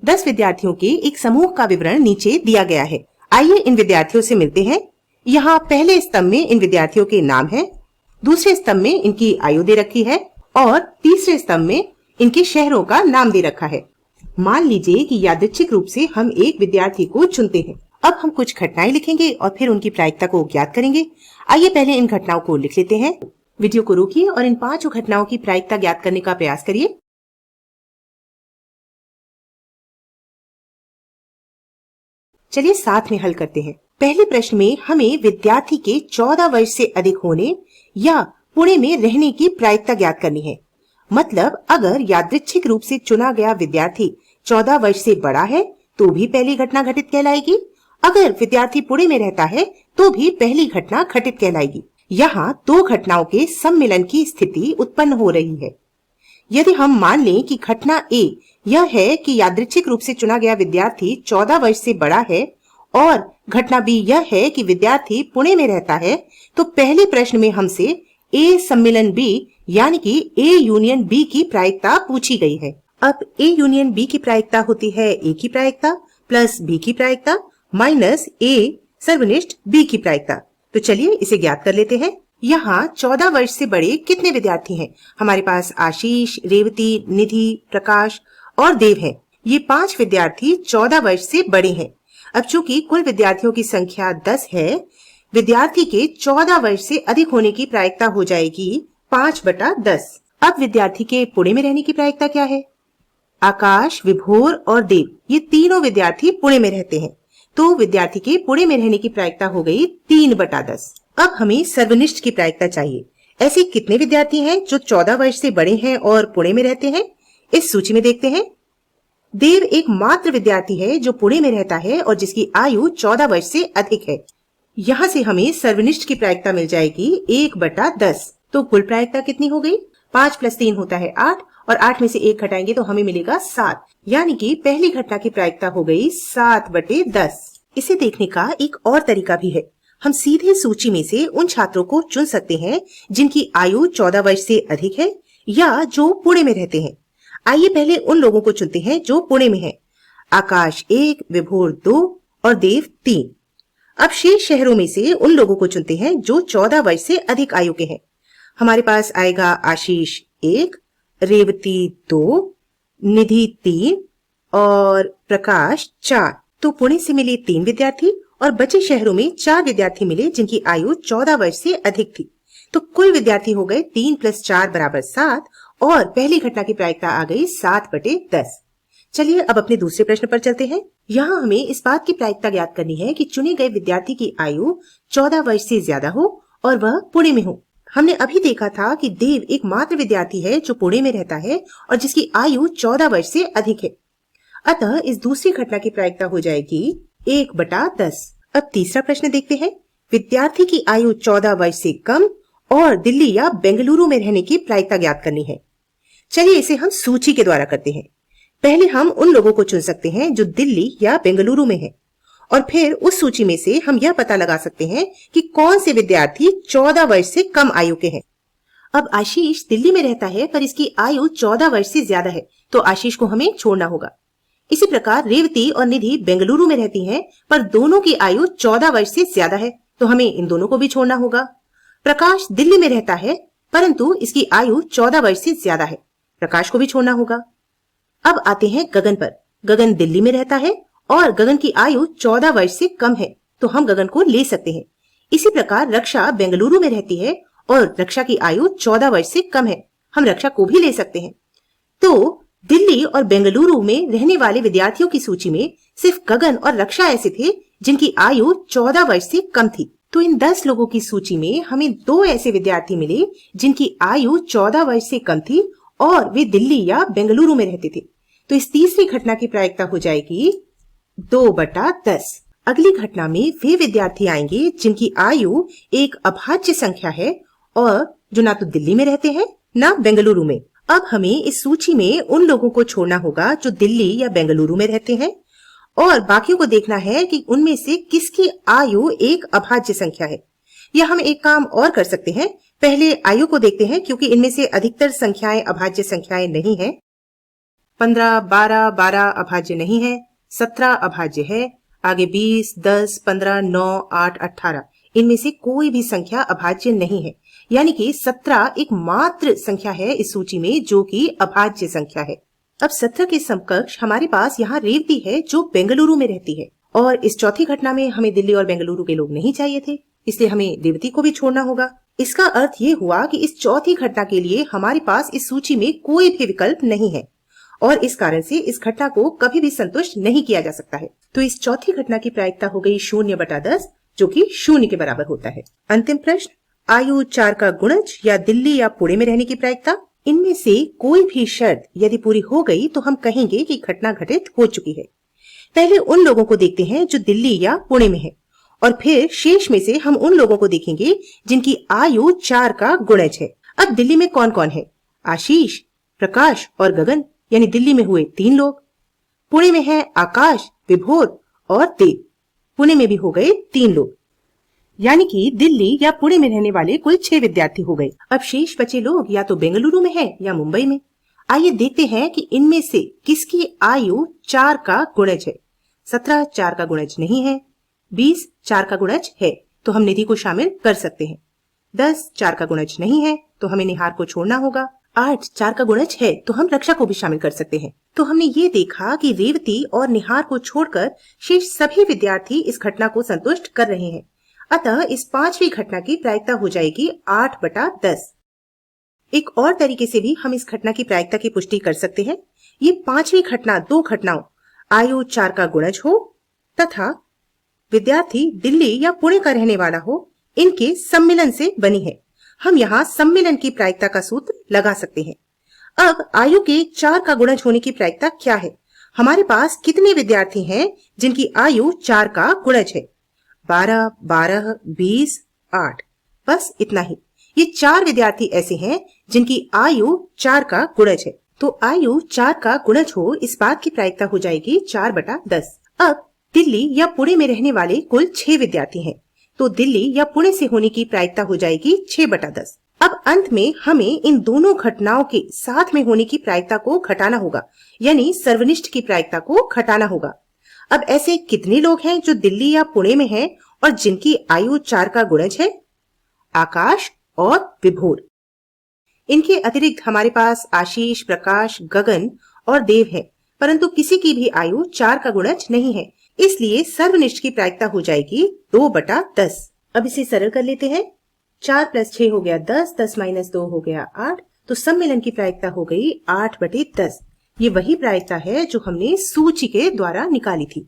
10 विद्यार्थियों के एक समूह का विवरण नीचे दिया गया है। आइए इन विद्यार्थियों से मिलते हैं। यहाँ पहले स्तंभ में इन विद्यार्थियों के नाम है, दूसरे स्तंभ में इनकी आयु दे रखी है और तीसरे स्तंभ में इनके शहरों का नाम दे रखा है। मान लीजिए कि यादृच्छिक रूप से हम एक विद्यार्थी को चुनते हैं। अब हम कुछ घटनाएं लिखेंगे और फिर उनकी प्रायिकता को ज्ञात करेंगे। आइए पहले इन घटनाओं को लिख लेते हैं। वीडियो को रोकिए और इन 5 घटनाओं की प्रायिकता ज्ञात करने का प्रयास करिए। चलिए साथ में हल करते हैं। पहले प्रश्न में हमें विद्यार्थी के 14 वर्ष से अधिक होने या पुणे में रहने की प्रायिकता ज्ञात करनी है। मतलब अगर यादृच्छिक रूप से चुना गया विद्यार्थी 14 वर्ष से बड़ा है तो भी पहली घटना घटित कहलाएगी। अगर विद्यार्थी पुणे में रहता है तो भी पहली घटना घटित कहलाएगी। यहाँ 2 घटनाओं के सम्मिलन की स्थिति उत्पन्न हो रही है। यदि हम मान लें कि घटना ए यह है कि यादृच्छिक रूप से चुना गया विद्यार्थी 14 वर्ष से बड़ा है और घटना बी यह है कि विद्यार्थी पुणे में रहता है, तो पहले प्रश्न में हमसे ए सम्मिलन बी यानी कि ए यूनियन बी की प्रायिकता पूछी गई है। अब ए यूनियन बी की प्रायिकता होती है ए की प्रायिकता प्लस बी की प्रायिकता माइनस ए सर्वनिष्ठ बी की प्रायिकता। तो चलिए इसे ज्ञात कर लेते हैं। यहाँ 14 वर्ष से बड़े कितने विद्यार्थी हैं? हमारे पास आशीष, रेवती, निधि, प्रकाश और देव हैं। ये 5 विद्यार्थी 14 वर्ष से बड़े हैं। अब चूंकि कुल विद्यार्थियों की संख्या 10 है, विद्यार्थी के 14 वर्ष से अधिक होने की प्रायिकता हो जाएगी 5/10। अब विद्यार्थी के पुणे में रहने की प्रायिकता क्या है? आकाश, विभोर और देव ये तीनों विद्यार्थी पुणे में रहते हैं, तो विद्यार्थी के पुणे में रहने की प्रायिकता हो गई 3/10। अब हमें सर्वनिष्ठ की प्रायिकता चाहिए। ऐसे कितने विद्यार्थी हैं जो 14 वर्ष से बड़े हैं और पुणे में रहते हैं? इस सूची में देखते हैं। देव एकमात्र विद्यार्थी है जो पुणे में रहता है और जिसकी आयु 14 वर्ष से अधिक है। यहाँ से हमें सर्वनिष्ठ की प्रायिकता मिल जाएगी 1/10। तो कुल प्रायिकता कितनी हो गई? 5 + 3 होता है 8 और 8 में से 1 घटाएंगे तो हमें मिलेगा 7, यानी कि पहली घटना की प्रायिकता हो गई 7/10। इसे देखने का एक और तरीका भी है। हम सीधे सूची में से उन छात्रों को चुन सकते हैं जिनकी आयु 14 वर्ष से अधिक है या जो पुणे में रहते हैं। आइए पहले उन लोगों को चुनते हैं जो पुणे में हैं। आकाश 1, विभोर 2 और देव 3। अब शेष शहरों में से उन लोगों को चुनते हैं जो 14 वर्ष से अधिक आयु के हैं। हमारे पास आएगा आशीष 1, रेवती 2, निधि 3 और प्रकाश 4। तो पुणे से मिले 3 विद्यार्थी और बचे शहरों में 4 विद्यार्थी मिले जिनकी आयु 14 वर्ष से अधिक थी। तो कुल विद्यार्थी हो गए 3 + 4 = 7 और पहली घटना की प्रायिकता आ गई 7/10। चलिए अब अपने दूसरे प्रश्न पर चलते हैं। यहाँ हमें इस बात की प्रायिकता ज्ञात करनी है कि चुने गए विद्यार्थी की आयु 14 वर्ष से ज्यादा हो और वह पुणे में हो। हमने अभी देखा था कि देव एकमात्र विद्यार्थी है जो पुणे में रहता है और जिसकी आयु 14 वर्ष से अधिक है। अतः इस दूसरी घटना की प्रायिकता हो जाएगी 1/10। अब तीसरा प्रश्न देखते हैं। विद्यार्थी की आयु 14 वर्ष से कम और दिल्ली या बेंगलुरु में रहने की प्रायिकता ज्ञात करनी है। चलिए इसे हम सूची के द्वारा करते हैं। पहले हम उन लोगों को चुन सकते हैं जो दिल्ली या बेंगलुरु में हैं और फिर उस सूची में से हम यह पता लगा सकते हैं कि कौन से विद्यार्थी 14 वर्ष से कम आयु के हैं। अब आशीष दिल्ली में रहता है पर इसकी आयु 14 वर्ष से ज्यादा है, तो आशीष को हमें छोड़ना होगा। इसी प्रकार रेवती और निधि बेंगलुरु में रहती हैं पर दोनों की आयु 14 वर्ष से ज्यादा है, तो हमें इन दोनों को भी छोड़ना होगा। प्रकाश दिल्ली में रहता है परंतु इसकी आयु 14 वर्ष से ज्यादा है, प्रकाश को भी छोड़ना होगा। अब आते हैं गगन पर। गगन दिल्ली में रहता है और गगन की आयु 14 वर्ष से कम है, तो हम गगन को ले सकते हैं। इसी प्रकार रक्षा बेंगलुरु में रहती है और रक्षा की आयु 14 वर्ष से कम है, हम रक्षा को भी ले सकते हैं। तो दिल्ली और बेंगलुरु में रहने वाले विद्यार्थियों की सूची में सिर्फ गगन और रक्षा ऐसे थे जिनकी आयु 14 वर्ष से कम थी। तो इन 10 लोगों की सूची में हमें 2 ऐसे विद्यार्थी मिले जिनकी आयु 14 वर्ष से कम थी और वे दिल्ली या बेंगलुरु में रहते थे। तो इस तीसरी घटना की प्रायिकता हो जाएगी 2/10। अगली घटना में वे विद्यार्थी आएंगे जिनकी आयु एक अभाज्य संख्या है और जो ना तो दिल्ली में रहते हैं ना बेंगलुरु में। अब हमें इस सूची में उन लोगों को छोड़ना होगा जो दिल्ली या बेंगलुरु में रहते हैं और बाकियों को देखना है कि उनमें से किसकी आयु एक अभाज्य संख्या है। या हम एक काम और कर सकते हैं, पहले आयु को देखते हैं क्योंकि इनमें से अधिकतर संख्याएं अभाज्य संख्याएं नहीं हैं। 15, 12, 12 अभाज्य नहीं है, 17 अभाज्य है, आगे 20, 10, 15, 9, 8, 18 इनमें से कोई भी संख्या अभाज्य नहीं है। यानी कि 17 एक मात्र संख्या है इस सूची में जो कि अभाज्य संख्या है। अब 17 के समकक्ष हमारे पास यहाँ रेवती है जो बेंगलुरु में रहती है, और इस चौथी घटना में हमें दिल्ली और बेंगलुरु के लोग नहीं चाहिए थे, इसलिए हमें रेवती को भी छोड़ना होगा। इसका अर्थ ये हुआ कि इस चौथी घटना के लिए हमारे पास इस सूची में कोई भी विकल्प नहीं है, और इस कारण से इस घटना को कभी भी संतुष्ट नहीं किया जा सकता है। तो इस चौथी घटना की प्रायिकता हो गई 0/10, जो कि 0 के बराबर होता है। अंतिम प्रश्न, आयु 4 का गुणज या दिल्ली या पुणे में रहने की प्रायिकता। इनमें से कोई भी शर्त यदि पूरी हो गई तो हम कहेंगे कि घटना घटित हो चुकी है। पहले उन लोगों को देखते हैं जो दिल्ली या पुणे में है, और फिर शेष में से हम उन लोगों को देखेंगे जिनकी आयु 4 का गुणज है। अब दिल्ली में कौन कौन है? आशीष, प्रकाश और गगन, यानी दिल्ली में हुए 3 लोग। पुणे में है आकाश, विभोर और देव, पुणे में भी हो गए 3 लोग, यानी कि दिल्ली या पुणे में रहने वाले कुल 6 विद्यार्थी हो गए। अब शेष बचे लोग या तो बेंगलुरु में है या मुंबई में। आइए देखते हैं कि इनमें से किसकी आयु 4 का गुणज है। 17 4 का गुणज नहीं है, 20 4 का गुणज है तो हम निधि को शामिल कर सकते हैं, 10 4 का गुणज नहीं है तो हमें निहार को छोड़ना होगा, 8 4 का गुणज है तो हम रक्षा को भी शामिल कर सकते हैं। तो हमने ये देखा कि रेवती और निहार को छोड़कर शेष सभी विद्यार्थी इस घटना को संतुष्ट कर रहे हैं। अतः इस 5वीं घटना की प्रायिकता हो जाएगी 8/10। एक और तरीके से भी हम इस घटना की प्रायिकता की पुष्टि कर सकते हैं। ये 5वीं घटना 2 घटनाओं आयु 4 का गुणज हो तथा विद्यार्थी दिल्ली या पुणे का रहने वाला हो, इनके सम्मिलन से बनी है। हम यहाँ सम्मिलन की प्रायिकता का सूत्र लगा सकते हैं। अब आयु के 4 का गुणज होने की प्रायिकता क्या है? हमारे पास कितने विद्यार्थी हैं जिनकी आयु 4 का गुणज है? 12, 12, 20, 8, बस इतना ही। ये 4 विद्यार्थी ऐसे हैं जिनकी आयु 4 का गुणज है। तो आयु 4 का गुणज हो इस बात की प्रायिकता हो जाएगी 4/10। अब दिल्ली या पुणे में रहने वाले कुल 6 विद्यार्थी हैं, तो दिल्ली या पुणे से होने की प्रायिकता हो जाएगी 6/10। अब अंत में हमें इन दोनों घटनाओं के साथ में होने की प्रायिकता को घटाना होगा, यानी सर्वनिष्ठ की प्रायिकता को घटाना होगा। अब ऐसे कितने लोग हैं जो दिल्ली या पुणे में हैं और जिनकी आयु 4 का गुणज है? आकाश और विभोर। इनके अतिरिक्त हमारे पास आशीष, प्रकाश, गगन और देव है, परंतु किसी की भी आयु 4 का गुणज नहीं है, इसलिए सर्वनिष्ठ की प्रायिकता हो जाएगी 2/10। अब इसे सरल कर लेते हैं। 4 + 6 हो गया 10, 10 - 2 हो गया 8, तो सम्मिलन की प्रायिकता हो गई 8/10। ये वही प्रायिकता है जो हमने सूची के द्वारा निकाली थी।